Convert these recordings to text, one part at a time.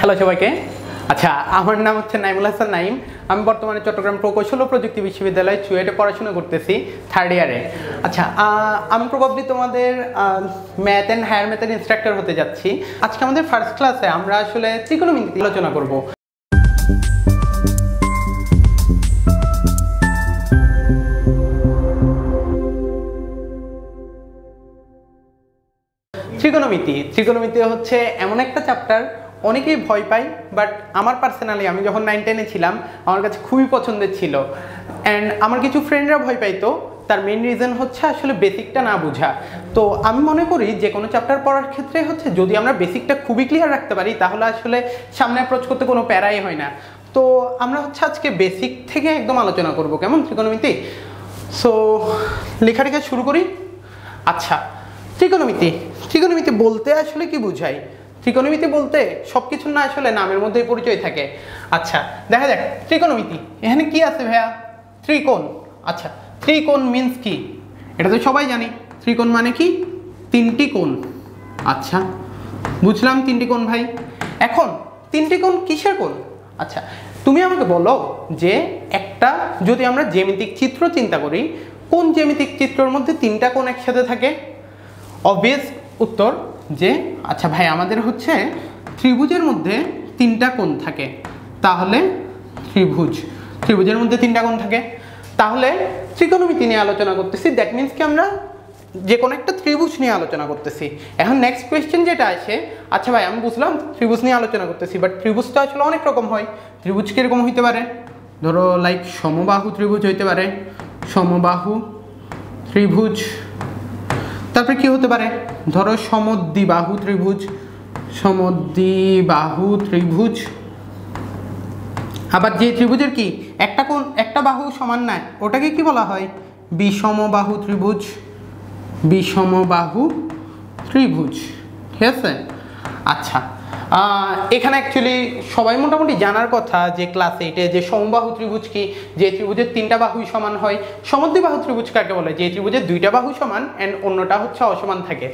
Hello সবাইকে। আচ্ছা, আমার নাম হচ্ছে নাইমুল হাসান নাইম। আমি বর্তমানে চট্টগ্রাম প্রকৌশল ও প্রযুক্তি বিশ্ববিদ্যালয় চুয়েটে পড়াশোনা করতেছি, থার্ড ইয়ারে। আচ্ছা, আমি প্রবাবলি তোমাদের ম্যাথ অ্যান্ড হায়ার ম্যাথের ইনস্ট্রাক্টর হতে যাচ্ছি। আজকে আমাদের ফার্স্ট ক্লাসে আমরা আসলে ত্রিকোণমিতি আলোচনা করব। ত্রিকোণমিতি হচ্ছে এমন একটা চ্যাপ্টার, অনেকেই ভয় পায়, বাট আমার পার্সোনালি আমি যখন 9-10-এ ছিলাম আমার কাছে খুবই পছন্দের ছিল। অ্যান্ড আমার কিছু ফ্রেন্ডরা ভয় পাইতো, তার মেইন রিজন হচ্ছে আসলে বেসিকটা না বোঝা। তো আমি মনে করি যে কোনো চ্যাপ্টার পড়ার ক্ষেত্রে হচ্ছে যদি আমরা বেসিকটা খুবই ক্লিয়ার রাখতে পারি তাহলে আসলে সামনে অ্যাপ্রোচ করতে কোনো প্যারাই হয় না। তো আমরা হচ্ছে আজকে বেসিক থেকে একদম আলোচনা করব, কেমন ত্রিকোণমিতি। সো লেখালেখা শুরু করি। আচ্ছা, ত্রিকোণমিতি বলতে আসলে কি বোঝায়? ত্রিকোণমিতি বলতে সব কিছুর না আসলে নামের মধ্যেই পরিচয় থাকে। আচ্ছা, দেখা যাক ত্রিকোণমিতি এখানে কি আছে ভাইয়া? ত্রিকোণ। আচ্ছা, ত্রিকোণ মিন্স কি? এটা তো সবাই জানি। ত্রিকোণ মানে কি? তিনটি কোণ। আচ্ছা, বুঝলাম তিনটি কোণ ভাই। এখন তিনটি কোণ কিসের কোণ? আচ্ছা, তুমি আমাকে বলো যে একটা যদি আমরা জ্যামিতিক চিত্র চিন্তা করি, কোন জ্যামিতিক চিত্রের মধ্যে তিনটা কোণ একসাথে থাকে? অবভিয়াস উত্তর যে আচ্ছা ভাই, আমাদের হচ্ছে ত্রিভুজের মধ্যে তিনটা কোণ থাকে, তাহলে ত্রিভুজের মধ্যে তিনটা কোণ থাকে, তাহলে ত্রিকোণমিতি নিয়ে আলোচনা করতেছি। দ্যাট মিনস কি আমরা যে কোনো একটা ত্রিভুজ নিয়ে আলোচনা করতেছি। এখন নেক্সট কোয়েশ্চেন যেটা আসে, আচ্ছা ভাই আমি বুঝলাম ত্রিভুজ নিয়ে আলোচনা করতেছি, বাট ত্রিভুজ তো আসলে অনেক রকম হয়। ত্রিভুজ কীরকম হইতে পারে? ধরো লাইক সমবাহু ত্রিভুজ হইতে পারে, সমবাহু ত্রিভুজ। তারপরে কি হতে পারে? ধরো সমদ্বিবাহু ত্রিভুজ। আবার যে ত্রিভুজের কি একটা বাহু সমান নয়, ওটাকে কি বলা হয়? বিষমবাহু ত্রিভুজ। ঠিক আছে? আচ্ছা, এখানে অ্যাকচুয়ালি সবাই মোটামুটি জানার কথা যে ক্লাস 8-এ যে সমবাহু ত্রিভুজ কি, যে ত্রিভুজের তিনটা বাহুই সমান হয়। সমদ্বিবাহু ত্রিভুজ কাকে বলে? যে ত্রিভুজের দুইটা বাহু সমান অ্যান্ড অন্যটা হচ্ছে অসমান থাকে।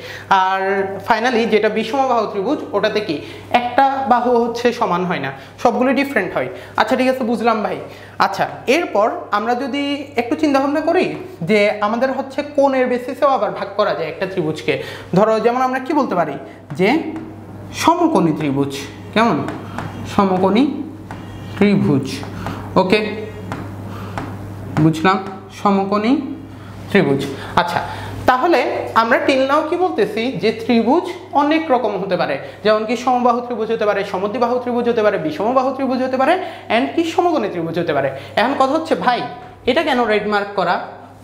আর ফাইনালি যেটা বিষমবাহু ত্রিভুজ, ওটাতে কি একটা বাহু হচ্ছে সমান হয় না, সবগুলো ডিফারেন্ট হয়। আচ্ছা ঠিক আছে, বুঝলাম ভাই। আচ্ছা, এরপর আমরা যদি একটু চিন্তা ভাবনা করি যে আমাদের হচ্ছে কোণের বেসিসেও আবার ভাগ করা যায় একটা ত্রিভুজকে। ধরো যেমন আমরা কি বলতে পারি যে সমকোণী ত্রিভুজ। কেমন? সমকোণী ত্রিভুজ। ওকে, বুঝলাম, সমকোণী ত্রিভুজ। আচ্ছা, তাহলে আমরা টিল নাও কি বলতেছি যে ত্রিভুজ অনেক রকম হতে পারে, যেমন কি সমবাহু ত্রিভুজ হতে পারে, সমদ্বিবাহু ত্রিভুজ হতে পারে, বিষমবাহু ত্রিভুজ হতে পারে, অ্যান্ড কি সমকোণী ত্রিভুজ হতে পারে। এখন কথা হচ্ছে ভাই, এটা কেন রেড মার্ক করা?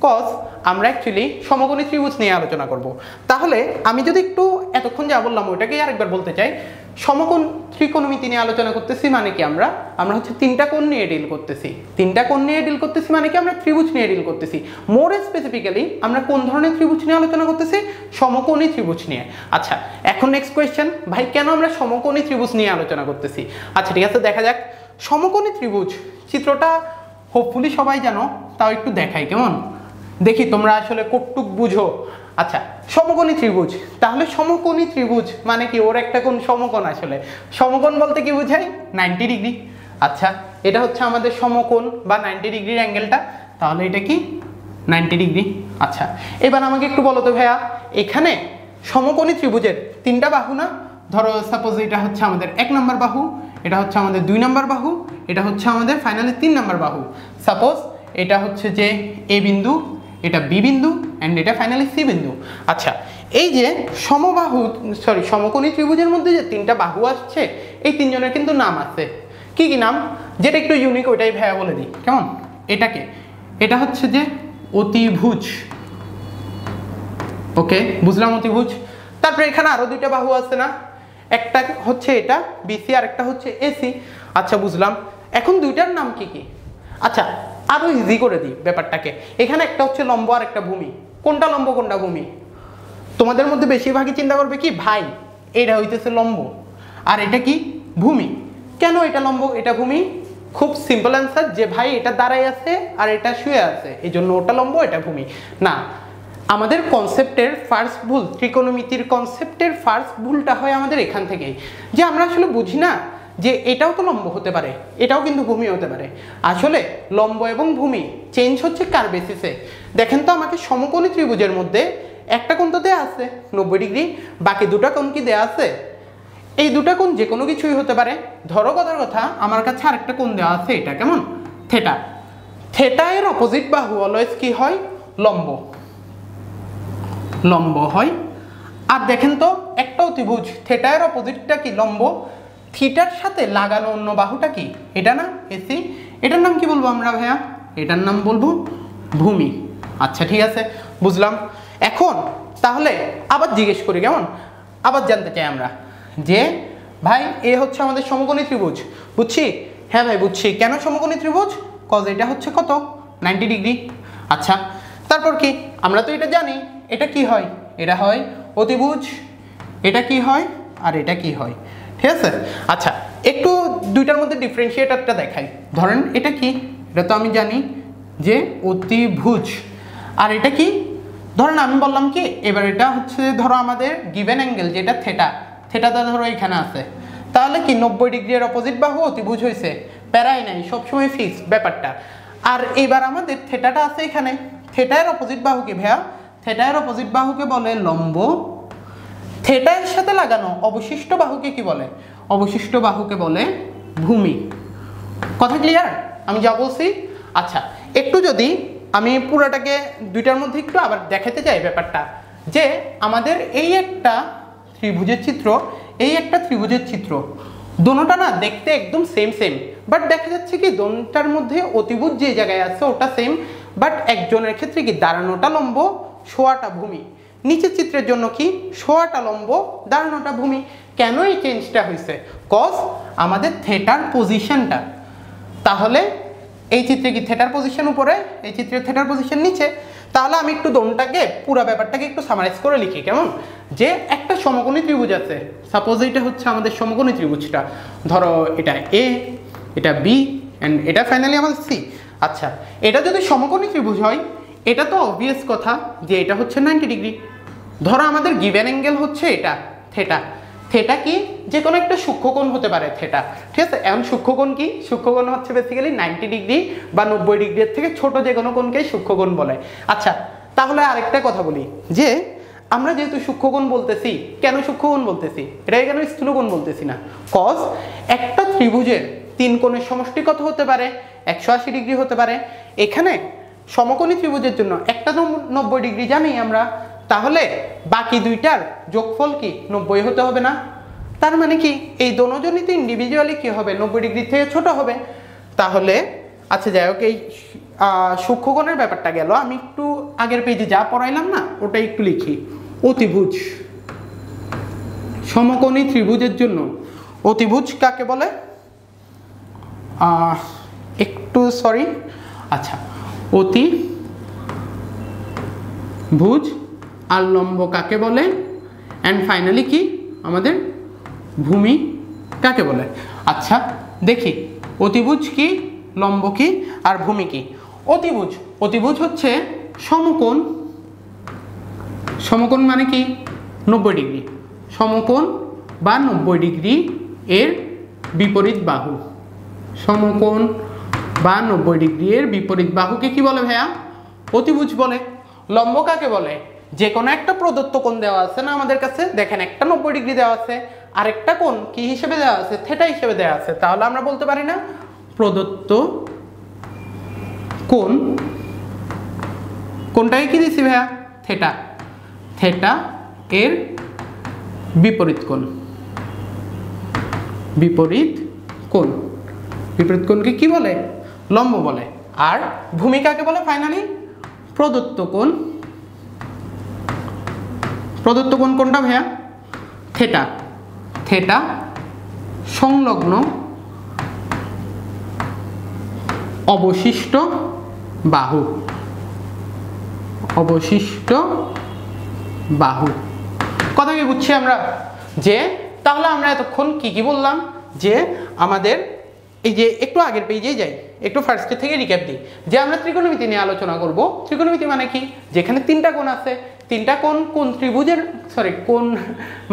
কজ আমরা অ্যাকচুয়ালি সমকোণী ত্রিভুজ নিয়ে আলোচনা করব। তাহলে আমি যদি একটু এতক্ষণ যা বললাম ওইটাকেই আরেকবার বলতে চাই। সমকোণ ত্রিকোণমিতি নিয়ে আলোচনা করতেছি মানে কি আমরা হচ্ছে তিনটা কোণ নিয়ে ডিল করতেছি। মানে কি আমরা ত্রিভুজ নিয়ে ডিল করতেছি। মোর স্পেসিফিক্যালি আমরা কোন ধরনের ত্রিভুজ নিয়ে আলোচনা করতেছি? সমকোণী ত্রিভুজ নিয়ে। আচ্ছা, এখন নেক্সট কোয়েশ্চেন, ভাই কেন আমরা সমকোণী ত্রিভুজ নিয়ে আলোচনা করতেছি? আচ্ছা ঠিক আছে, দেখা যাক সমকোণী ত্রিভুজ চিত্রটা হোপফুলি সবাই জানো, তাও একটু দেখাই কেমন, দেখি তোমরা আসলে কতটুক বুঝো। আচ্ছা, সমকোণী ত্রিভুজ, তাহলে সমকোণী ত্রিভুজ মানে কি? ওর একটা কোণ সমকোণ। আসলে সমকোণ বলতে কি বোঝায়? 90 ডিগ্রি। আচ্ছা, এটা হচ্ছে আমাদের সমকোণ বা 90 ডিগ্রির অ্যাঙ্গেলটা, তাহলে এটা কি 90 ডিগ্রি। আচ্ছা, এবার আমাকে একটু বলো তো ভাইয়া, এখানে সমকোণী ত্রিভুজের তিনটা বাহু না? ধরো সাপোজ এটা হচ্ছে আমাদের 1 নম্বর বাহু, এটা হচ্ছে আমাদের 2 নম্বর বাহু, এটা হচ্ছে আমাদের ফাইনালি 3 নম্বর বাহু। সাপোজ এটা হচ্ছে যে এ বিন্দু, এটা বি বিন্দু, অ্যান্ড এটা ফাইনালি সি বিন্দু। আচ্ছা, এই যে সমকোণী ত্রিভুজের মধ্যে যে তিনটা বাহু আসছে, এই তিনজনের কিন্তু নাম আছে। কি কি নাম? যেটা একটু ইউনিক ওইটাই ভাইয়া বলে দিই কেমন। এটা হচ্ছে যে অতিভুজ। ওকে, বুঝলাম অতিভুজ। তারপরে এখানে আরো দুইটা বাহু আছে না? একটা হচ্ছে এটা বিসি আর একটা হচ্ছে এসি। আচ্ছা বুঝলাম। এখন দুইটার নাম কি কি? আচ্ছা, আরো ইজি করে দিই ব্যাপারটাকে। এখানে একটা হচ্ছে লম্ব আর একটা ভূমি। কোনটা লম্ব কোনটা ভূমি? তোমাদের মধ্যে বেশিরভাগই চিন্তা করবে কি ভাই এটা হইতেছে লম্ব আর এটা কি ভূমি। কেন এটা লম্ব এটা ভূমি? খুব সিম্পল অ্যান্সার যে ভাই এটা দাঁড়ায় আছে আর এটা শুয়ে আছে, এই জন্য ওটা লম্ব এটা ভূমি না। আমাদের কনসেপ্টের ফার্স্ট ভুল, ত্রিকোণমিতির কনসেপ্টের ফার্স্ট ভুলটা হয় আমাদের এখান থেকেই, যে আমরা আসলে বুঝি না যে এটাও তো লম্ব হতে পারে, এটাও কিন্তু ভূমি হতে পারে। আসলে লম্ব এবং ভূমি চেঞ্জ হচ্ছে কার বেসিসে? দেখেন তো আমাকে সমকোণী ত্রিভুজের মধ্যে একটা কোণ তো দেওয়া আছে 90 ডিগ্রি, বাকি দুটা কোণ কি দেওয়া আছে? এই দুটা কোণ যে কোনো কিছুই হতে পারে। ধরো কথার কথা আমার কাছে আরেকটা কোণ দেওয়া আছে, এটা কেমন? থেটা। থেটা এর অপোজিট বাহু অলওয়েজ কি হয়? লম্ব, লম্ব হয়। আর দেখেন তো একটা ত্রিভুজ থেটা এর অপোজিটটা কি? লম্ব। থিটার সাথে লাগানো অন্য বাহুটা কি? এটা না এসি। এটার নাম কি বলবো আমরা ভাইয়া? এটার নাম বলবো ভূমি। আচ্ছা ঠিক আছে, বুঝলাম। এখন তাহলে আবার জিজ্ঞেস করি, কেমন? আবার জানতে চাই আমরা যে ভাই এ হচ্ছে আমাদের সমকোণী ত্রিভুজ, বুঝছি? হ্যাঁ ভাই বুঝছি। কেন সমকোণী ত্রিভুজ? কজ এটা হচ্ছে কত? 90 ডিগ্রি। আচ্ছা তারপর কি? আমরা তো এটা জানি, এটা কি হয়? এটা হয় অতিভুজ। এটা কি হয়? আর এটা কি হয়? ঠিক আছে। আচ্ছা একটু দুইটার মধ্যে ডিফারেন্সিয়েটারটা দেখাই। ধরেন এটা কি? এটা তো আমি জানি যে অতিভুজ। আর এটা কি? ধরেন আমি বললাম কি, এবার এটা হচ্ছে ধরো আমাদের গিভেন অ্যাঙ্গেল যেটা থেটা, থেটাটা ধরো এখানে আছে, তাহলে কি 90 ডিগ্রি এর অপোজিট বাহু অতিভুজ হয়েছে, প্যারাই নাই, সবসময় ফিক্স ব্যাপারটা। আর এবার আমাদের থেটাটা আছে এখানে, থেটার অপোজিট বাহুকে ভাইয়া, থেটার অপোজিট বাহুকে বলে লম্ব। থেটার সাথে লাগানো অবশিষ্ট বাহুকে কি বলে? অবশিষ্ট বাহুকে বলে ভূমি। কথা ক্লিয়ার আমি যা বলছি? আচ্ছা একটু যদি আমি পুরাটাকে দুইটার মধ্যে একটু আবার দেখাতে চাই ব্যাপারটা, যে আমাদের এই একটা ত্রিভুজের চিত্র, এই একটা ত্রিভুজের চিত্র, দোনোটা না দেখতে একদম সেম সেম, বাট দেখা যাচ্ছে কি দোনোটার মধ্যে অতিভুজ যে জায়গায় আছে ওটা সেম, বাট একজনের ক্ষেত্রে কি দাঁড়ানোটা লম্ব, শোয়াটা ভূমি। নিচের চিত্রের জন্য কি শোয়াটা লম্ব, দাঁড়ানোটা ভূমি। কেন এই চেঞ্জটা হয়েছে? কজ আমাদের থেটার পজিশনটা, তাহলে এই চিত্রে কি থেটার পজিশন উপরে, এই চিত্রে থেটার পজিশন নিচে। তাহলে আমি একটু দোনটাকে পুরো ব্যাপারটাকে একটু সামারাইজ করে লিখি, কেমন? যে একটা সমকোণী ত্রিভুজ আছে, সাপোজ এটা হচ্ছে আমাদের সমকোণী ত্রিভুজটা, ধরো এটা এ, এটা বি অ্যান্ড এটা ফাইনালি আমাদের সি। আচ্ছা এটা যদি সমকোণী ত্রিভুজ হয়, এটা তো অবভিয়াস কথা যে এটা হচ্ছে 90 ডিগ্রি। ধরো আমাদের গিভেন অ্যাঙ্গেল হচ্ছে এটা থেটা। থেটা কি? যে কোনো একটা সূক্ষ্মকোণ হতে পারে থেটা, ঠিক আছে। এখন সূক্ষ্মকোণ কি? সূক্ষ্মকোণ হচ্ছে বেসিক্যালি 90 ডিগ্রি বা 90 ডিগ্রির থেকে ছোট যে কোনো কোণকেই সূক্ষ্মকোণ বলে। আচ্ছা তাহলে আরেকটা কথা বলি, যে আমরা যেহেতু সূক্ষ্মকোণ বলতেছি, কেন সূক্ষ্মকোণ বলতেছি? এটা কেন স্থূলকোণ বলতেছি না? কজ একটা ত্রিভুজের তিন কোণের সমষ্টি কত হতে পারে? 180 ডিগ্রি হতে পারে। এখানে সমকোণী ত্রিভুজের জন্য একটা 90 ডিগ্রি জানি আমরা, তাহলে বাকি দুইটার যোগফল কি 90 হতে হবে না? তার মানে কি এই দোনোজনই তো ইন্ডিভিজুয়ালি কি হবে 90 ডিগ্রি থেকে ছোট হবে। তাহলে আচ্ছা যাই হোক, এই সূক্ষ্মকোণের ব্যাপারটা গেল। আমি একটু আগের পেজে যা পড়াইলাম না ওটা একটু লিখি। অতিভুজ, সমকোণী ত্রিভুজের জন্য অতিভুজ কাকে বলে? একটু সরি, আচ্ছা অতিভুজ আর লম্ব কাকে বলে, অ্যান্ড ফাইনালি কি আমাদের ভূমি কাকে বলে? আচ্ছা দেখি অতিভুজ কি, লম্ব কি, আর ভূমি কি। অতিভুজ, অতিভুজ হচ্ছে সমকোণ, সমকোণ মানে কি 90 ডিগ্রি, সমকোণ বা 90 ডিগ্রি এর বিপরীত বাহু, সমকোণ বা 90 ডিগ্রি এর বিপরীত বাহুকে কি বলে ভাইয়া? অতিভুজ বলে। লম্ব কাকে বলে? যে কোনো একটা প্রদত্ত কোণ দেওয়া আছে না আমাদের কাছে, দেখেন একটা 90 ডিগ্রি দেওয়া আছে, আরেকটা কোণ কি হিসেবে দেওয়া আছে? থেটা হিসেবে দেওয়া আছে। তাহলে আমরা বলতে পারি না প্রদত্ত কোণ, কোনটাকে কি দিছি ভাইয়া? থেটা। থেটা এর বিপরীত কোণ, বিপরীত কোণ, বিপরীত কোণকে কি বলে? লম্ব বলে। আর ভূমি কাকে বলে? ফাইনালি প্রদত্ত কোণ। প্রদত্ত কোণ কোনটা ভাইয়া? থেটা। থেটা সংলগ্ন অবশিষ্ট বাহু, অবশিষ্ট বাহু। কথা কি বুঝছি আমরা? যে তাহলে আমরা এতক্ষণ কি কি বললাম, যে আমাদের এই যে একটু আগের পেজেই যাই, একটু ফার্স্টে থেকে রিক্যাপ দিই, যে আমরা ত্রিকোণমিতি নিয়ে আলোচনা করব। ত্রিকোণমিতি মানে কি? যেখানে তিনটা কোণ আছে, তিনটা কোণ কোন ত্রিভুজের কোন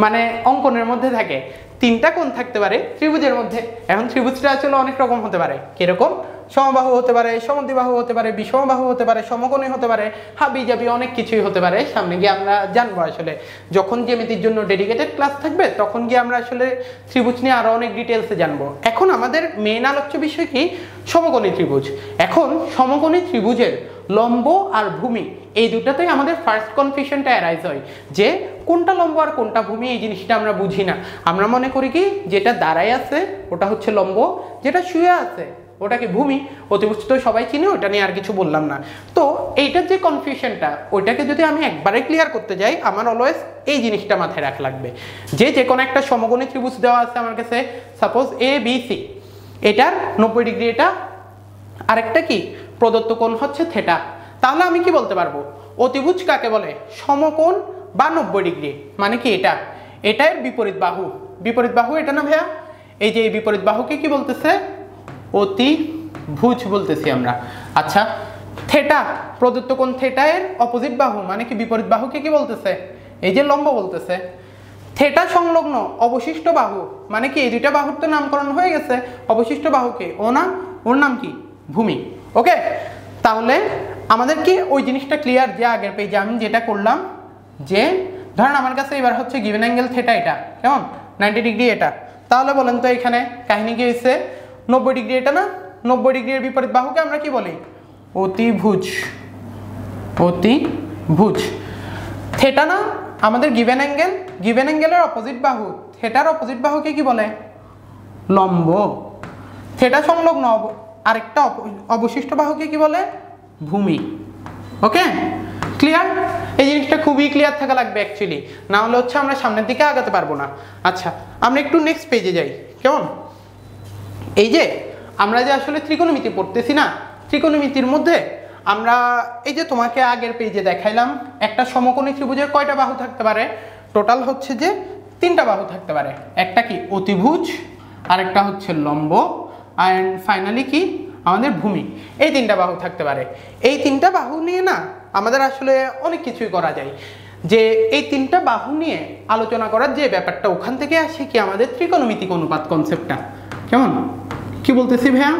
মানে অঙ্কনের মধ্যে থাকে, তিনটা কোণ থাকতে পারে ত্রিভুজের মধ্যে। এখন ত্রিভুজটা আসলে অনেক রকম হতে পারে, কিরকম? সমবাহু হতে পারে, সমদ্বিবাহু হতে পারে, বিষমবাহু হতে পারে, সমকোণী হতে পারে, হাবি জাবি অনেক কিছুই হতে পারে। সামনে গিয়ে আমরা জানবো আসলে, যখন জ্যামিতির জন্য ডেডিকেটেড ক্লাস থাকবে তখন গিয়ে আমরা আসলে ত্রিভুজ নিয়ে আরো অনেক ডিটেলসে জানবো। এখন আমাদের মেইন আলোচ্য বিষয় কি? সমকোণী ত্রিভুজ। এখন সমকোণী ত্রিভুজের লম্ব আর ভূমি এই দুটাতেই আমাদের ফার্স্ট কনফিউশনটা অ্যারাইজ হয় যে কোনটা লম্ব আর কোনটা ভূমি, এই জিনিসটা আমরা বুঝি না। আমরা মনে করি কি যেটা দাঁড়ায় আছে ওটা হচ্ছে লম্ব, যেটা শুয়ে আছে ওটাকে ভূমি। অতিভুজ তো সবাই চিনি, ওটা নিয়ে আর কিছু বললাম না। তো এইটার যে কনফিউশনটা ওইটাকে যদি আমি একবারে ক্লিয়ার করতে যাই, আমার অলওয়েজ এই জিনিসটা মাথায় রাখা লাগবে যে কোনো একটা সমকোণী ত্রিভুজ দেওয়া আছে আমার কাছে, সাপোজ এ বি সি, এটার 90 ডিগ্রি এটা, আরেকটা কি প্রদত্ত কোণ হচ্ছে থিটা। তাহলে আমি কি বলতে পারবো অতিভুজ কাকে বলে? সমকোণ বা 90 ডিগ্রি, মানে কি এটা এটার বিপরীত বাহু। বিপরীত বাহু এটা না ভাইয়া? এই যে এই বিপরীত বাহুকে কি বলতেছে? অতিভুজ বলতেছি আমরা। আচ্ছা, থিটা প্রদত্ত কোণ থিটা এর অপোজিট বাহু, মানে কি বিপরীত বাহুকে কি বলতেছে? এই যে লম্ব বলতেছে। থিটা সংলগ্ন অবশিষ্ট বাহু, মানে কি এই দুইটা বাহুর তো নামকরণ হয়ে গেছে, অবশিষ্ট বাহুকে ও না, ওর নাম কি? ভূমি। ওকে, তাহলে আমাদের কি ওই জিনিসটা ক্লিয়ার যে আগের পেজে আমি যেটা করলাম, যে ধরেন আমার কাছে এবার হচ্ছে গিভেন অ্যাঙ্গেল থিটা এটা কেমন 90 ডিগ্রি এটা, তাহলে বলেন তো এখানে কাহিনী কি হয়েছে? 90 ডিগ্রি এটা না? 90 ডিগ্রির বিপরীত বাহুকে আমরা কি বলি? অতিভুজ। অতিভুজ। থিটা না আমাদের গিভেন অ্যাঙ্গেল, গিভেন অ্যাঙ্গেলের অপোজিট বাহু, থিটার অপোজিট বাহুকে কি বলে? লম্ব। থিটা সংলগ্ন আরেকটা অবশিষ্ট বাহুকে কি বলে? ভূমি। ওকে, ক্লিয়ার? এই জিনিসটা খুবই ক্লিয়ার থাকা লাগবে অ্যাকচুয়ালি, না হলে হচ্ছে আমরা সামনের দিকে আগাতে পারবো না। আচ্ছা, আমরা একটু নেক্সট পেজে যাই কেমন? এই যে আমরা যে আসলে ত্রিকোণমিতি পড়তেছি না, ত্রিকোণমিতির মধ্যে আমরা এই যে তোমাকে আগের পেজে দেখাইলাম একটা সমকোণী ত্রিভুজের কয়টা বাহু থাকতে পারে? টোটাল হচ্ছে যে 3টা বাহু থাকতে পারে। একটা কি অতিভুজ, আরেকটা হচ্ছে লম্ব, অ্যান্ড ফাইনালি কি আমাদের ভূমি। এই 3টা বাহু থাকতে পারে। এই 3টা বাহু নিয়ে না আমাদের আসলে অনেক কিছুই করা যায়। যে এই 3টা বাহু নিয়ে আলোচনা করার যে ব্যাপারটা, ওখান থেকে আসে কি আমাদের ত্রিকোণমিতিক অনুপাত কনসেপ্টটা। কেমন? কি বলতেছি ভাইয়া?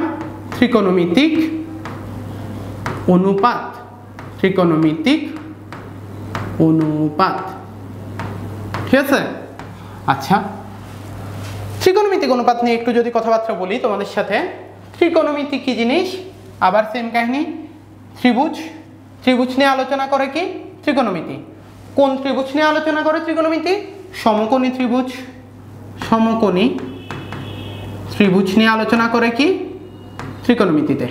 ত্রিকোণমিতিক অনুপাত। ত্রিকোণমিতিক অনুপাত, ঠিক আছে? আচ্ছা, ত্রিকোণমিতিক অনুপাত নিয়ে একটু যদি কথাবার্তা বলি তোমাদের সাথে। ত্রিকোণমিতি কি জিনিস? আবার সেম কাহিনী, ত্রিভুজ। ত্রিভুজ নিয়ে আলোচনা করে কি? ত্রিকোণমিতি। কোন ত্রিভুজ নিয়ে আলোচনা করে ত্রিকোণমিতি? সমকোণী ত্রিভুজ। সমকোণী ত্রিভুজ নিয়ে আলোচনা করে কি? ত্রিকোণমিতিতে।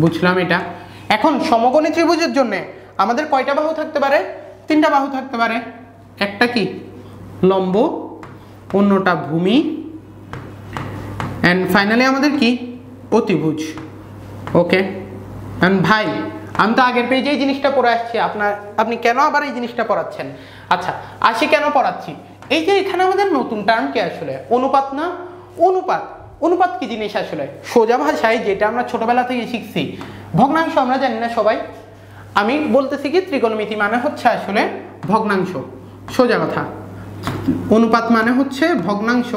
বুঝলাম এটা। এখন সমকোণী ত্রিভুজের জন্য আমাদের কয়টা বাহু থাকতে পারে? 3টা বাহু থাকতে পারে। একটা কি লম্ব, অন্যটা ভূমি, অ্যান্ড ফাইনালি আমাদের কি অতিভুজ। ওকে, অ্যান্ড ভাই আমি তো আগের পেজে এই জিনিসটা পড়ে আসছি, আপনি কেন আবার এই জিনিসটা পড়াচ্ছেন? আচ্ছা, আসি কেন পড়াচ্ছি। এই যে এখানে আমাদের নতুন টার্ম কি আসলে? অনুপাত না? অনুপাত। অনুপাত কি জিনিস আসলে? সোজা ভাষায় যেটা আমরা ছোটবেলা থেকে শিখছি, ভগ্নাংশ আমরা জানি না সবাই। আমি বলতেছি কি ত্রিকোণমিতি মানে হচ্ছে আসলে ভগ্নাংশ। সোজা কথা, অনুপাত মানে হচ্ছে ভগ্নাংশ।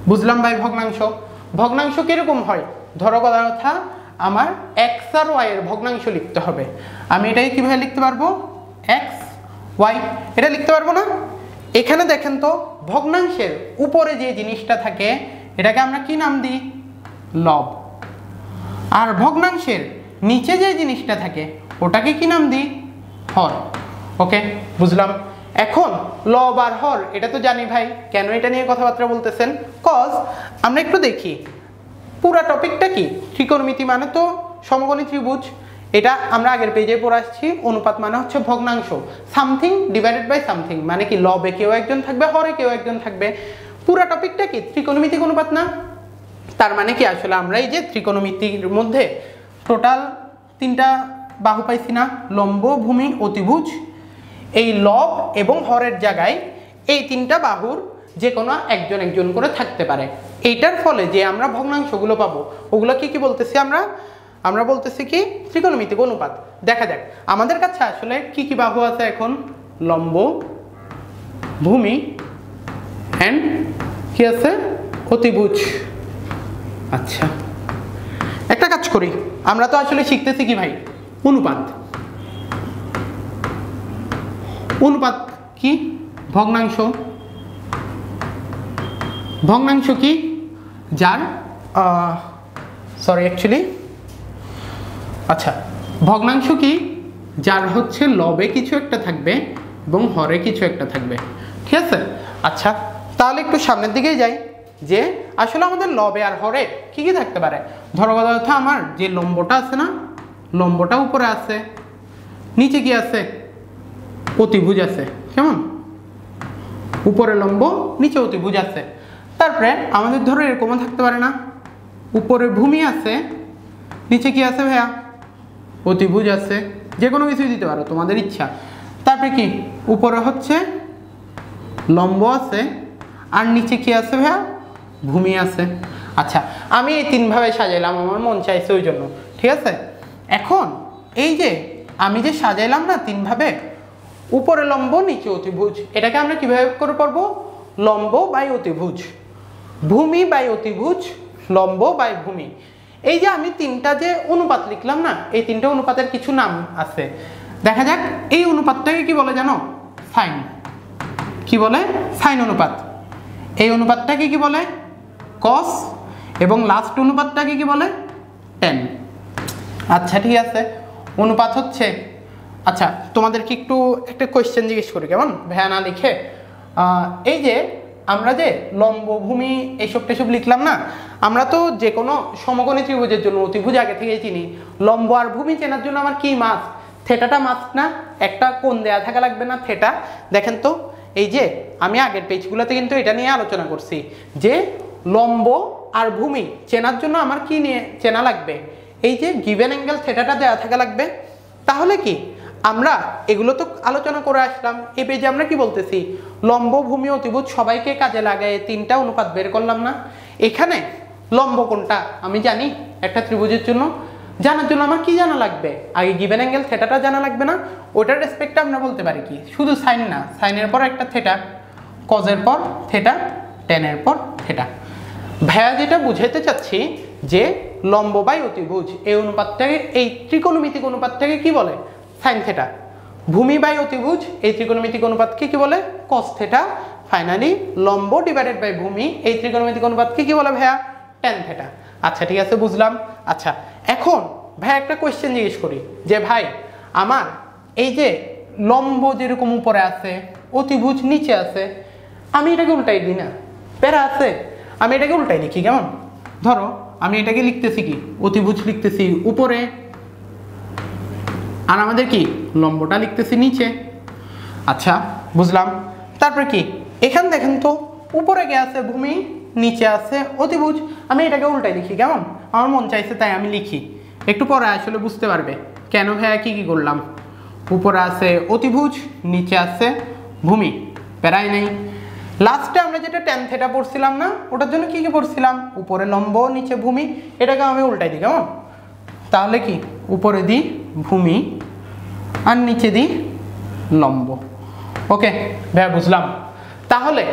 বুঝলাম ভাই? ভগ্নাংশ। ভগ্নাংশ কিরকম হয়? ধরো কথা আমার এক্স আর ওয়াই এর ভগ্নাংশ লিখতে হবে। আমি এটাকে কিভাবে লিখতে পারবো? এক্স ওয়াই, এটা লিখতে পারবো না? এখানে দেখেন তো ভগ্নাংশের উপরে যে জিনিসটা থাকে এটাকে আমরা কি নাম দিই? লব। আর ভগ্নাংশের নিচে যে জিনিসটা থাকে ওটাকে কি নাম দিই? হর। ওকে, বুঝলাম। এখন লব আর হর এটা তো জানি ভাই, কেন এটা নিয়ে কথাবার্তা বলতেছেন? কজ আমরা একটু দেখি পুরা টপিকটা কি। ত্রিকোণমিতি মানে তো সমকোণী ত্রিভুজ, এটা আমরা আগের পেজে পড়ে আসছি। অনুপাত মানে হচ্ছে ভগ্নাংশ, সামথিং ডিভাইডেড বাই সামথিং, মানে কি লবে কেউ একজন থাকবে, হরে কেউ একজন থাকবে। পুরা টপিকটা কি? ত্রিকোণমিতিক অনুপাত না? তার মানে কি আসলে আমরা এই যে ত্রিকোণমিতির মধ্যে টোটাল 3টা বাহু পাইছি না? লম্ব, ভূমি, অতিভুজ। এই লব এবং হরের জায়গায় এই 3টা বাহুর যে কোনো একজন একজন করে থাকতে পারে। এইটার ফলে যে আমরা ভগ্নাংশগুলো পাবো ওগুলো কি বলতেছি আমরা বলতেছি কি? ত্রিকোণমিতিক অনুপাত। দেখা যাক আমাদের কাছে আসলে কি কি বাহু আছে এখন। লম্ব, ভূমি অ্যান্ড কি আছে? অতিভুজ। আচ্ছা, একটা কাজ করি, আমরা তো আসলে শিখতেছি কি ভাই? অনুপাত। অনুপাত কি? ভগ্নাংশ। ভগ্নাংশ কি? যার সরি অ্যাকচুয়ালি আচ্ছা, ভগ্নাংশ কি? যার হচ্ছে লবে কিছু একটা থাকবে এবং হরে কিছু একটা থাকবে, ঠিক আছে? আচ্ছা, তাহলে একটু সামনের দিকেই যাই, যে আসলে আমাদের লবে আর হরে কি কি থাকতে পারে। ধরো কথা, আমার যে লম্বটা আছে না, লম্বটা উপরে আছে, নিচে কি আছে? অতিভুজ আছে। কেমন? উপরে লম্ব, নিচে অতিভুজ আছে। তারপরে আমাদের ধরো এরকমও থাকতে পারে না, উপরে ভূমি আছে, নিচে কি আছে ভাইয়া? অতিভুজ আছে। যে কোনো কিছুই দিতে পারো, তোমাদের ইচ্ছা। তারপরে কি? উপরে হচ্ছে লম্ব আছে, আর নিচে কি আছে ভাইয়া? ভূমি আছে। আচ্ছা, আমি এই তিনভাবে সাজাইলাম, আমার মন চাইছে ওই জন্য, ঠিক আছে? এখন এই যে আমি যে সাজাইলাম না তিনভাবে, উপরে লম্ব, নিচে অতিভুজ, এটাকে আমরা কিভাবে করে পড়বো? লম্ব বাই অতিভুজ, ভূমি বাই অতিভুজ, লম্ব বাই ভূমি। এই যে আমি তিনটা যে অনুপাত লিখলাম না, এই তিনটা অনুপাতের কিছু নাম আছে। দেখা যাক, এই অনুপাতটাকে কি বলে জানো? সাইন। কি বলে? সাইন অনুপাত। এই অনুপাতটাকে কি বলে? কস। এবং লাস্ট অনুপাতটাকে কি বলে? টেন। আচ্ছা ঠিক আছে, অনুপাত হচ্ছে, আচ্ছা তোমাদেরকে একটু একটা কোয়েশ্চেন জিজ্ঞেস করি, কেমন? ভ্যা না লিখে, এই যে আমরা যে লম্ব, ভূমি এইসব টেসব লিখলাম না, আমরা তো যে কোনো সমকোণী ত্রিভুজের জন্য অতিভুজ আগে থেকেই চিনি। লম্ব আর ভূমি চেনার জন্য আমার কি মাস্ট? থেটাটা মাস্ট না? একটা কোণ দেয়া থাকা লাগবে না? থেটা। দেখেন তো, এই যে আমি আগের পেজগুলোতে কিন্তু এটা নিয়ে আলোচনা করছি যে লম্ব আর ভূমি চেনার জন্য আমার কি নিয়ে চেনা লাগবে? এই যে গিভেন অ্যাঙ্গেল থেটাটা দেওয়া থাকা লাগবে। তাহলে কি আমরা এগুলো তো আলোচনা করে আসলাম, এই পেজে আমরা কি বলতেছি? লম্ব, ভূমি, অতিভুজ সবাইকে কাজে লাগায় তিনটা অনুপাত বের করলাম না? এখানে লম্ব কোনটা আমি জানি একটা ত্রিভুজের জন্য, জানার জন্য আমার কি জানা লাগবে? আগে গিভেন অ্যাঙ্গেল থেটাটা জানা লাগবে না? ওটার রেসপেক্টে আমরা বলতে পারি কি? শুধু সাইন না, সাইনের পর একটা থেটা, কজের পর থেটা, টেনের পর থেটা। ভাইয়া যেটা বুঝাইতে চাচ্ছি যে লম্ব বাই অতিভুজ এই অনুপাতটাকে, এই ত্রিকোণমিতিক অনুপাতটাকে কি বলে? Sine theta. ভূমি বাই অতিভুজ এই ত্রিকোণমিতিক অনুপাতকে কি বলে? Cos theta. ফাইনালি লম্ব ডিভাইডেড বাই ভূমি এই ত্রিকোণমিতিক অনুপাতকে কি বলে ভাইয়া? Ten theta. আচ্ছা ঠিক আছে, বুঝলাম। আচ্ছা, এখন ভাই একটা কোয়েশ্চেন জিজ্ঞেস করি, যে ভাই আমার এই যে লম্ব যেরকম উপরে আছে, অতিভুজ নিচে আছে, আমি এটাকে উল্টাই দিই না? প্যারা আছে? আমি এটাকে উল্টাই লিখি, কেমন? ধরো আমি এটাকে লিখতেছি কি? অতিভুজ লিখতেছি উপরে, আর আমাদের কি লম্বটা লিখতেছি নিচে। আচ্ছা বুঝলাম। তারপরে কি এখান দেখেন তো, উপরে কে আছে? ভূমি, নিচে আছে অতিভুজ। আমি এটাকে উল্টাই লিখি, কেমন? আমার মন চাইছে তাই আমি লিখি। একটু পরে আসলে বুঝতে পারবে কেন ভাইয়া কি কি করলাম। উপরে আছে অতিভুজ, নিচে আছে ভূমি, প্যারাই নেই। লাস্টে আমরা যেটা টেন থেটা পড়ছিলাম না, ওটার জন্য কি কি পড়ছিলাম? উপরে লম্ব, নিচে ভূমি, এটাকে আমি উল্টাই দিই, কেমন? তাহলে কি উপরে দিই ভূমি আর নিচে দিই লম্ব। ওকে ভাইয়া বুঝলাম। তাহলে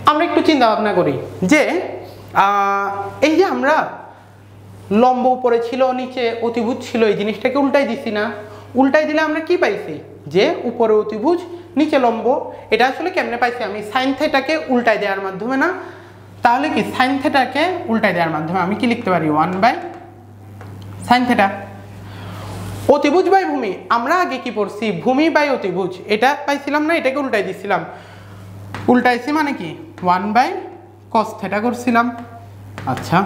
আমরা একটু চিন্তা ভাবনা করি যে এই যে আমরা লম্ব উপরে ছিল, নিচে অতিভুজ ছিল, এই জিনিসটাকে উল্টাই দিছি না? উল্টাই দিলে আমরা কি পাইছি? যে উপরে অতিভুজ, নিচে লম্ব। এটা আসলে কেমনে পাইছি? আমি সাইন থেটাকে উল্টাই দেওয়ার মাধ্যমে না? তাহলে কি সাইন থেটাকে উল্টাই দেওয়ার মাধ্যমে আমি কি লিখতে পারি? 1 বাই সাইন থেটা। অতিভুজ বাই ভূমি আমরা আগে কি পড়ছি? ভূমি বাই অতিভুজ, এটা পাইছিলাম না? এটাকে উল্টাই দিছিলাম। উল্টাইছি মানে কি? 1 বাই কস থেটা করছিলাম। আচ্ছা,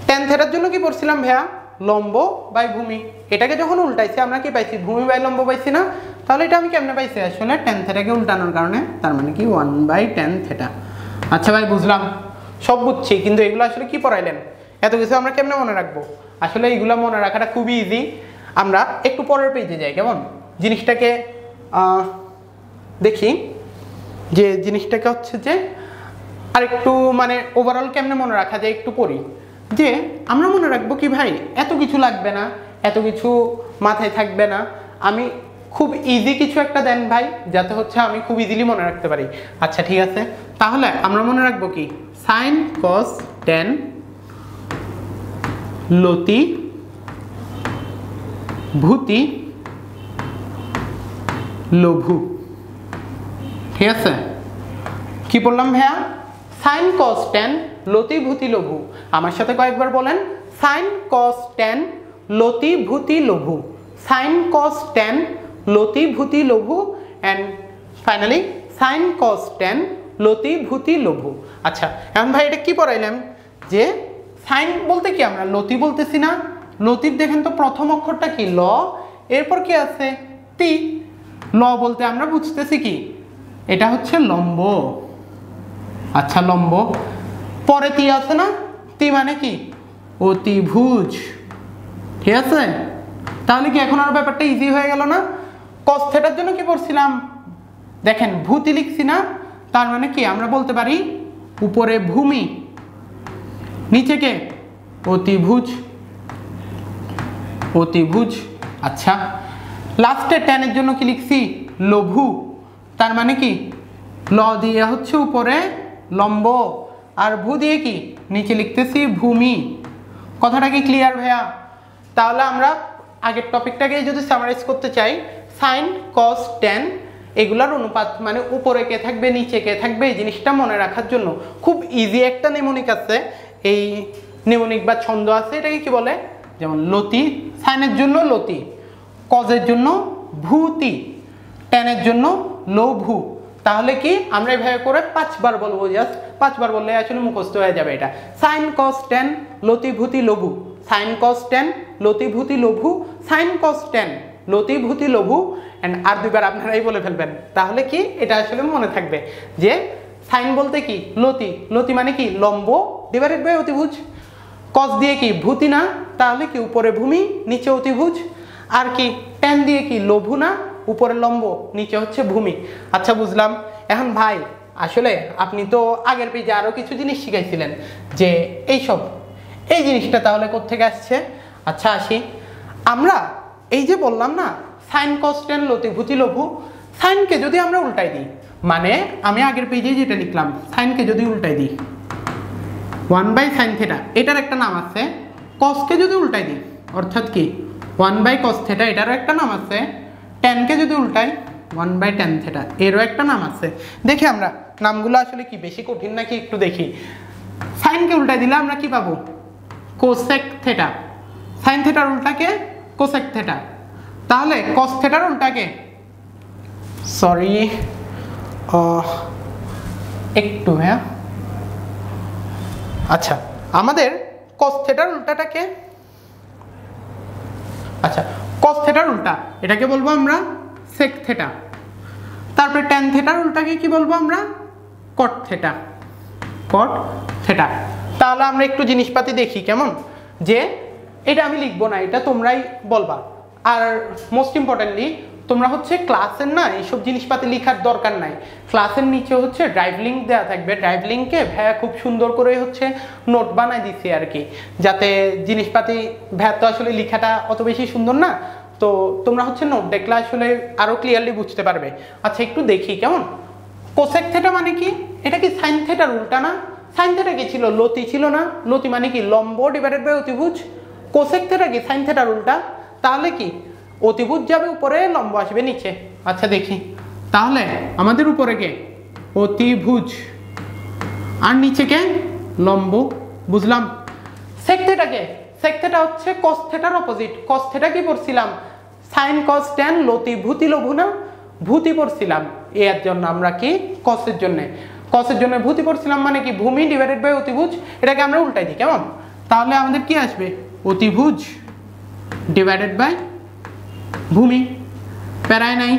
টেন থেটার জন্য কি পড়ছিলাম ভাইয়া? লম্ব বাই ভূমি। এটাকে যখন উল্টাইছি আমরা কি পাইছি? ভূমি বাই লম্ব পাইছি না? তাহলে এটা আমি কেমনে পাইছি? আসলে টেন থেটাকে উল্টানোর কারণে, তার মানে কি 1 বাই টেন থেটা। আচ্ছা ভাই বুঝলাম, সব বুঝছি, কিন্তু এগুলো আসলে কি পড়াইলেন? এত কিছু আমরা কেমনে মনে রাখবো? আসলে এইগুলো মনে রাখাটা খুবই ইজি। আমরা একটু পরের পেজে যাই, কেমন? জিনিসটাকে দেখি, যে জিনিসটাকে হচ্ছে যে আরেকটু মানে ওভারঅল কেমনে মনে রাখা যায় একটু পড়ি। যে আমরা মনে রাখবো কি ভাই, এত কিছু লাগবে না, এত কিছু মাথায় থাকবে না, আমি খুব ইজি কিছু একটা দেন ভাই, যাতে হচ্ছে আমি খুব ইজিলি মনে রাখতে পারি। আচ্ছা ঠিক আছে, তাহলে আমরা মনে রাখবো কি সাইন কস ট্যান লতি ভূতি লঘু। ঠিক আছে, কি বললাম ভাইয়া? সাইন কস ট্যান লতি ভূতি লঘু। আমার সাথে কয়েকবার বলেন, সাইন কস ট্যান লতি ভূতি লঘু, সাইন কস ট্যান লতি ভূতি লঘু, and finally sign cos tan লতি ভূতি লঘু। আচ্ছা, এখন ভাই এটা কি পড়াইলাম যে সাইন বলতে কি আমরা লতি বলতেছি না? লতির দেখেন তো প্রথম অক্ষরটা কি ল, এরপর কি আছে তি। ল বলতে আমরা বুঝতেছি কি এটা হচ্ছে লম্ব। আচ্ছা, লম্ব। পরে তি আছে না? তি মানে কি অতিভুজ। ঠিক আছে, তাহলে কি এখন আর ব্যাপারটা ইজি হয়ে গেল না? কস থিটার জন্য কি পড়ছিলাম? দেখেন ভূতি লিখছি না, তার মানে কি আমরা বলতে পারি উপরে ভূমি, নিচে কে অতিভুজ। অতিভুজ। আচ্ছা, লাস্টে ট্যানের জন্য কি লিখছি? লঘু। তার মানে কি ল দিয়ে হচ্ছে উপরে লম্ব, আর ভূ দিয়ে কি নিচে লিখতেছি ভূমি। কথাটা কি ক্লিয়ার ভাইয়া? তাহলে আমরা আগের টপিকটাকে যদি সামারাইজ করতে চাই, সাইন কস ট্যান এগুলার অনুপাত মানে উপরে কে থাকবে নিচে কে থাকবে, এই জিনিসটা মনে রাখার জন্য খুব ইজি একটা নেমোনিক আছে। এই নেমোনিক বা ছন্দ আছে, এটাকে কি বলে? যেমন লতি, সাইনের জন্য লতি, কজের জন্য ভূতি, ট্যানের জন্য লঘু। তাহলে কি আমরা এইভাবে করে 5 বার বলবো, জাস্ট 5 বার বললে আসলে মুখস্থ হয়ে যাবে এটা। সাইন কস ট্যান লতি ভূতি লঘু, সাইন কস ট্যান লতি ভূতি লঘু, সাইন কস ট্যান লতি ভূতি লঘু, অ্যান্ড আর 2 বার আপনারাই বলে ফেলবেন। তাহলে কি এটা আসলে মনে থাকবে যে সাইন বলতে কি লতি, লতি মানে কি লম্ব ডিভাইডেড বাই অতিভুজ। কস দিয়ে কি ভূতি না, তাহলে কি উপরে ভূমি নিচে অতিভুজ। আর কি ট্যান দিয়ে কি লঘু না, উপরে লম্ব নিচে হচ্ছে ভূমি। আচ্ছা, বুঝলাম। এখন ভাই আসলে আপনি তো আগের পেজে আরও কিছু জিনিস শিখাইছিলেন যে এই জিনিসটা তাহলে কোত্থেকে আসছে? আচ্ছা, আসি। আমরা এই যে বললাম না সাইন কস ট্যান লতি ভূতি লঘু, সাইনকে যদি আমরা উল্টাই দিই, মানে আমি আগের পেজে যেটা লিখলাম, সাইনকে যদি উল্টাই দিই 1/sin থিটা, এটার একটা নাম আছে। কসকে যদি উল্টাই দিই, অর্থাৎ কি 1/cos থিটা, এটারও একটা নাম আছে। ট্যানকে যদি উল্টাই 1/tan থিটা, এরও একটা নাম আছে। দেখি আমরা নামগুলো আসলে কি বেশি কঠিন নাকি একটু দেখি। সাইনকে উল্টাই দিলে আমরা কি পাবো? Cosec theta. সাইন থিটার উল্টাকে কোসেক থিটা। তাহলে কস থিটার উল্টাকে, সরি একটু, হ্যাঁ, আচ্ছা, আমাদের কস থিটার উল্টাটাকে, আচ্ছা কস থিটার উল্টা এটাকে বলবো আমরা সেক থিটা। তারপরে ট্যান থিটার উল্টাকে কি বলবো আমরা? কট থিটা। কট থিটা। তাহলে আমরা একটু জিনিসপাতি দেখি কেমন, যে এটা আমি লিখবো না, এটা তোমরাই বলবা। আর মোস্ট ইম্পর্টেন্টলি তোমরা হচ্ছে ক্লাসের না এইসব জিনিসপাতি লেখার দরকার নাই। ক্লাসের নিচে হচ্ছে ড্রাইভ লিঙ্ক দেওয়া থাকবে, ড্রাইভ লিঙ্কে ভাইয়া খুব সুন্দর করে হচ্ছে নোট বানাই দিছি আর কি, যাতে জিনিসপাতি ভাইয়া তো আসলে লেখাটা অত বেশি সুন্দর না, তো তোমরা হচ্ছে নোট দেখলে আসলে আরও ক্লিয়ারলি বুঝতে পারবে। আচ্ছা, একটু দেখি কেমন। কোসেক থিটা মানে কি? এটা কি সাইন থিটার উল্টা না? সাইন থিটা কি ছিল? লতি ছিল না? লতি মানে কি লম্ব ডিভাইডেড বাই অতিভুজ। কোসেক থিটা কি সাইন থিটার উল্টা। তাহলে কি অতিভুজ যাবে উপরে, লম্ব আসবে নিচে। আচ্ছা দেখি, তাহলে আমাদের উপরে কে অতিভুজ আর নিচে কে লম্ব, বুঝলাম। সেক থিটা কে? সেক থিটা হচ্ছে কস থিটার অপোজিট। কস থিটা কি পড়ছিলাম? সাইন কস ট্যান লতি ভূতি লঘু না? ভূতি পড়ছিলাম। এর জন্য আমরা কি কসের জন্য ভূতি পড়ছিলাম, মানে কি ভূমি ডিভাইডেড বাই অতিভুজ। এটাকে আমরা উল্টাই দিই কেমন, তাহলে আমাদের কি আসবে? অতিভুজ ডিভাইডেড বাই ভূমি। প্যারায় নাই।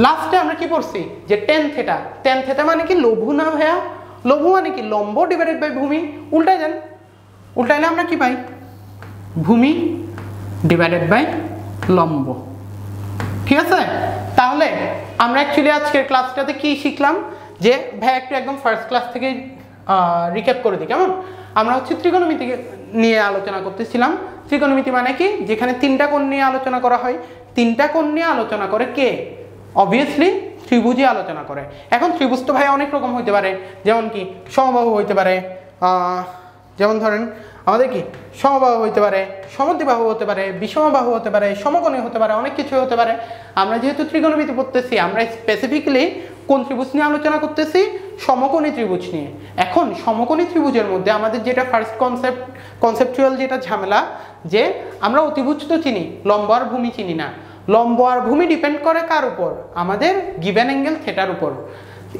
লাস্টে আমরা কি পড়ছি? যে ট্যান থিটা। ট্যান থিটা মানে কি লঘু না ভাইয়া? লঘু মানে কি লম্ব ডিভাইডেড বাই ভূমি। উল্টাই দেন, উল্টাইলে আমরা কি পাই? ভূমি ডিভাইডেড বাই লম্ব। ঠিক আছে, তাহলে আমরা অ্যাকচুয়ালি আজকের ক্লাসটাতে কি শিখলাম, যে ভাই একটু একদম ফার্স্ট ক্লাস থেকে রিক্যাপ করে দিই কেমন। আমরা হচ্ছে ত্রিকোণমিতি নিয়ে আলোচনা করতেছিলাম। ত্রিকোণমিতি মানে কি? যেখানে 3টা কোণ নিয়ে আলোচনা করা হয়। 3টা কোণ নিয়ে আলোচনা করে কে? অবভিয়াসলি ত্রিভুজই আলোচনা করে। এখন ত্রিভুজ তো ভাই অনেক রকম হইতে পারে, যেমন কি সমবাহু হইতে পারে, যেমন ধরেন আমাদের কি সমবাহু হইতে পারে, সমদ্বিবাহু হতে পারে, বিষমবাহু হতে পারে, সমকোণী হতে পারে, অনেক কিছু হতে পারে। আমরা যেহেতু ত্রিকোণমিতি পড়তেছি, আমরা স্পেসিফিকলি কোন ত্রিভুজ নিয়ে আলোচনা করতেছি? সমকোণী ত্রিভুজ নিয়ে। এখন সমকোণী ত্রিভুজের মধ্যে আমাদের যেটা ফার্স্ট কনসেপচুয়াল যেটা ঝামেলা, যে আমরা অতিভুজ তো চিনি, লম্ব আর ভূমি চিনি না। লম্ব আর ভূমি ডিপেন্ড করে কার উপর? আমাদের গিভেন অ্যাঙ্গেল থিটার উপর।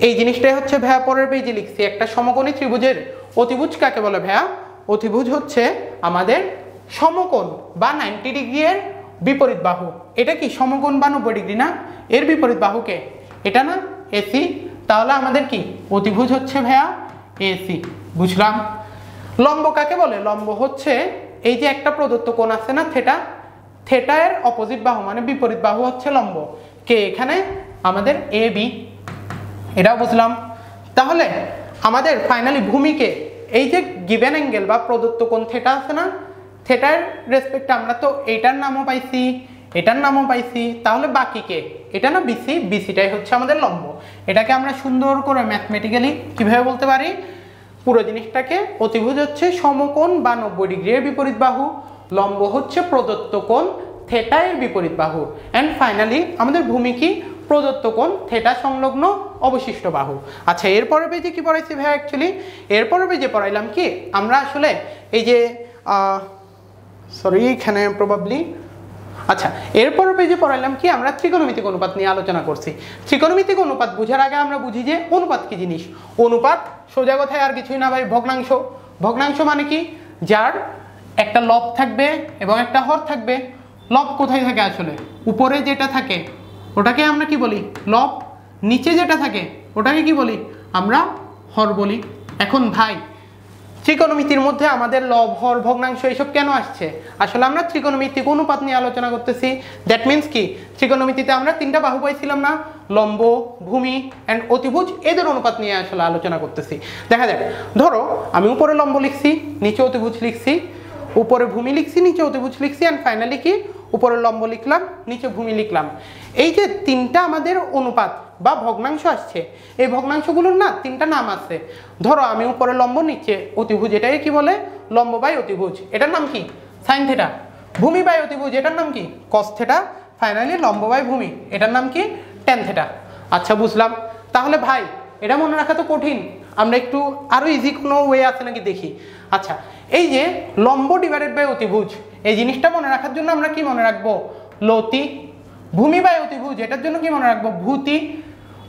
এই জিনিসটাই হচ্ছে ভাইয়া পরের পেজে লিখছি। একটা সমকোণী ত্রিভুজের অতিভুজ কাকে বলে ভাইয়া? অতিভুজ হচ্ছে আমাদের সমকোণ বা 90 ডিগ্রি এর বিপরীত বাহু। এটা কি সমকোণ বা 90 ডিগ্রি না? এর বিপরীত বাহুকে এটা না এসি, তাহলে আমাদের কি অতিভুজ হচ্ছে ভাইয়া এসি। বুঝলাম। লম্ব কাকে বলে? লম্ব হচ্ছে এই যে একটা প্রদত্ত কোণ আছে না থিটা, থিটা এর অপোজিট বাহু মানে বিপরীত বাহু হচ্ছে লম্ব। কে? এখানে আমাদের এ বি। এটাও বুঝলাম। তাহলে আমাদের ফাইনালি ভূমিকে এই যে গিভেন অ্যাঙ্গেল বা প্রদত্ত কোণ থিটা আছে না, থিটার রেসপেক্টে আমরা তো এটার নামও পাইছি, এটার নামও পাইছি, তাহলে বাকি কে? এটা না বিসি, বিসিটাই হচ্ছে আমাদের লম্ব। এটাকে আমরা সুন্দর করে ম্যাথমেটিক্যালি কিভাবে বলতে পারি? পুরো জিনিসটাকে অতিভুজ হচ্ছে সমকোণ বা 90 ডিগ্রি এর বিপরীত বাহু, লম্ব হচ্ছে প্রদত্ত কোণ থিটা এর বিপরীত বাহু, অ্যান্ড ফাইনালি আমাদের ভূমি কি? প্রদত্ত কোণ থিটা সংলগ্ন অবশিষ্ট বাহু। আচ্ছা, এরপরের পেজে কি পড়াইছি ভাই? অ্যাকচুয়ালি এরপরের পেজে পড়াইলাম কি আমরা আসলে এই যে সরি এখানে প্রবাবলি আচ্ছা এরপরের পেজে পড়াইলাম কি আমরা ত্রিকোণমিতিক অনুপাত নিয়ে আলোচনা করছি। ত্রিকোণমিতিক অনুপাত বোঝার আগে আমরা বুঝি যে অনুপাত কি জিনিস। অনুপাত সোজা কথায় আর কিছুই না ভাই, ভগ্নাংশ। ভগ্নাংশ মানে কি? যার একটা লব থাকবে এবং একটা হর থাকবে। লব কোথায় থাকে? আসলে উপরে যেটা থাকে ওটাকে আমরা কি বলি? লব। নিচে যেটা থাকে ওটাকে কি বলি? আমরা হর বলি। এখন ভাই ত্রিকোণমিতির মধ্যে আমাদের লব, হর, ভগ্নাংশ এসব কেন আসছে? আসলে আমরা ত্রিকোণমিতিক অনুপাত নিয়ে আলোচনা করতেছি। দ্যাট মিনস কি? ত্রিকোণমিতিতে আমরা তিনটা বাহু পাইছিলাম না, লম্ব, ভূমি অ্যান্ড অতিভুজ, এদের অনুপাত নিয়ে আসলে আলোচনা করতেছি। দেখা যাক, ধরো আমি উপরে লম্ব লিখছি, নিচে অতিভুজ লিখছি, উপরে ভূমি লিখছি, নিচে অতিভুজ লিখছি, অ্যান্ড ফাইনালি কি উপরে লম্ব লিখলাম, নিচে ভূমি লিখলাম। এই যে তিনটা আমাদের অনুপাত বা ভগ্নাংশ আসছে, এই ভগ্নাংশগুলোর না তিনটা নাম আছে। ধরো আমি উপরে লম্ব, নিচে অতিভুজ, এটাকে কি বলে? লম্ব বাই অতিভুজ। এটার নাম কি? Sine theta. ভূমি বাই অতিভুজ, এটার নাম কি? Cos theta. ফাইনালি লম্ব বাই ভূমি, এটার নাম কি? Tan theta. আচ্ছা, বুঝলাম। তাহলে ভাই এটা মনে রাখা তো কঠিন, আমরা একটু আরো ইজি কোনো ওয়ে আছে নাকি দেখি। আচ্ছা, এই যে লম্ব ডিভাইডেড বাই অতিভুজ, এই জিনিসটা মনে রাখার জন্য আমরা কি মনে রাখবো? লতি। ভূমি বাই অতিভুজ, এটার জন্য কি মনে রাখবো? ভূতি।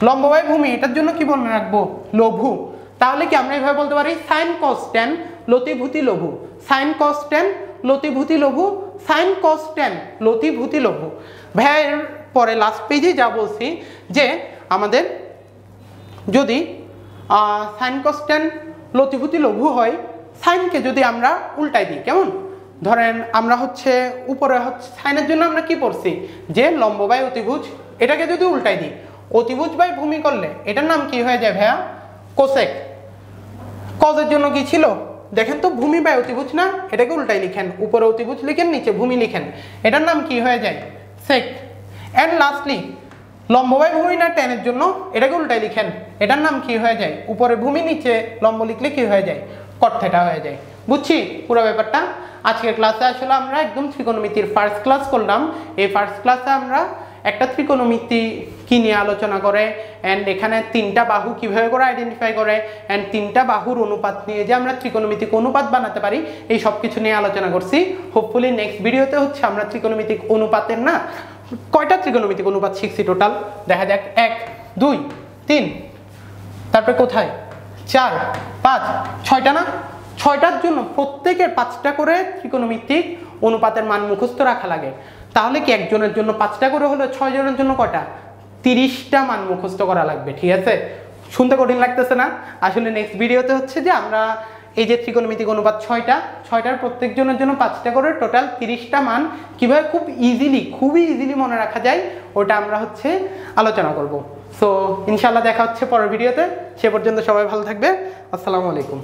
লম্ব বাই ভূমি, এটার জন্য কি মনে রাখবো? লঘু। তাহলে কি আমরা এইভাবে বলতে পারি সাইন কস ট্যান লতি ভূতি লঘু, সাইন কস ট্যান লতি ভূতি লঘু, সাইন কস ট্যান লতি ভূতি লঘু। ভাইয়ের পরে লাস্ট পেজে যা বলছি যে আমাদের যদি সাইন কস ট্যান লতি ভূতি লঘু হয়, সাইনকে যদি আমরা উল্টাই দিই, কেমন? ধরেন আমরা হচ্ছে উপরে হচ্ছে সাইনের জন্য আমরা কি পড়ছি? যে লম্ব বাই অতিভুজ, এটাকে যদি উল্টাই দিই অতিভুজ বাই ভূমি করলে এটার নাম কি হয়ে যায় ভাইয়া? কোসেক। কজের জন্য কি ছিল? দেখেন তো, ভূমি বাই অতিভুজ না, এটাকে উল্টাই লিখেন, উপরে অতিভুজ লিখেন, নিচে ভূমি লিখেন, এটার নাম কি হয়ে যায়? সেক। অ্যান্ড লাস্টলি লম্ব বাই ভূমি না ট্যানের জন্য এটাকে উল্টাই লিখেন, এটার নাম কি হয়ে যায়? উপরে ভূমি, নিচে লম্ব লিখলে কি হয়ে যায়? কট থিটা হয়ে যায়। বুঝছি পুরো ব্যাপারটা। আজকের ক্লাসে আসলে আমরা একদম ত্রিকোণমিতির ফার্স্ট ক্লাস করলাম। এই ফার্স্ট ক্লাসে আমরা একটা ত্রিকোণমিতি কি নিয়ে আলোচনা করে, অ্যান্ড এখানে তিনটা বাহু কিভাবে করে আইডেন্টিফাই করে, অ্যান্ড তিনটা বাহুর অনুপাত নিয়ে যে আমরা ত্রিকোণমিতিক অনুপাত বানাতে পারি, এই সব কিছু নিয়ে আলোচনা করছি। হোপফুলি নেক্সট ভিডিওতে হচ্ছে আমরা ত্রিকোণমিতিক অনুপাতের না কয়টা ত্রিকোণমিতিক অনুপাত শিখছি টোটাল দেখা যাক। 1 2 3, তারপরে কোথায় 4 5 6টা না? 6টার জন্য প্রত্যেকের 5টা করে ত্রিকোণমিতিক অনুপাতের মান মুখস্থ রাখা লাগে। তাহলে কি একজনের জন্য 5টা করে হলো 6 জনের জন্য কটা? 30টা মান মুখস্থ করা লাগবে। ঠিক আছে, শুনতে কঠিন লাগতেছে না? আসলে নেক্সট ভিডিওতে হচ্ছে যে আমরা এই যে ত্রিকোণমিতিক অনুপাত 6টার প্রত্যেক জনের জন্য 5টা করে টোটাল 30টা মান কিভাবে খুবই ইজিলি মনে রাখা যায় ওটা আমরা হচ্ছে আলোচনা করব। সো ইনশাআল্লাহ দেখা হচ্ছে পরের ভিডিওতে। সে পর্যন্ত সবাই ভালো থাকবে। আসসালামু আলাইকুম।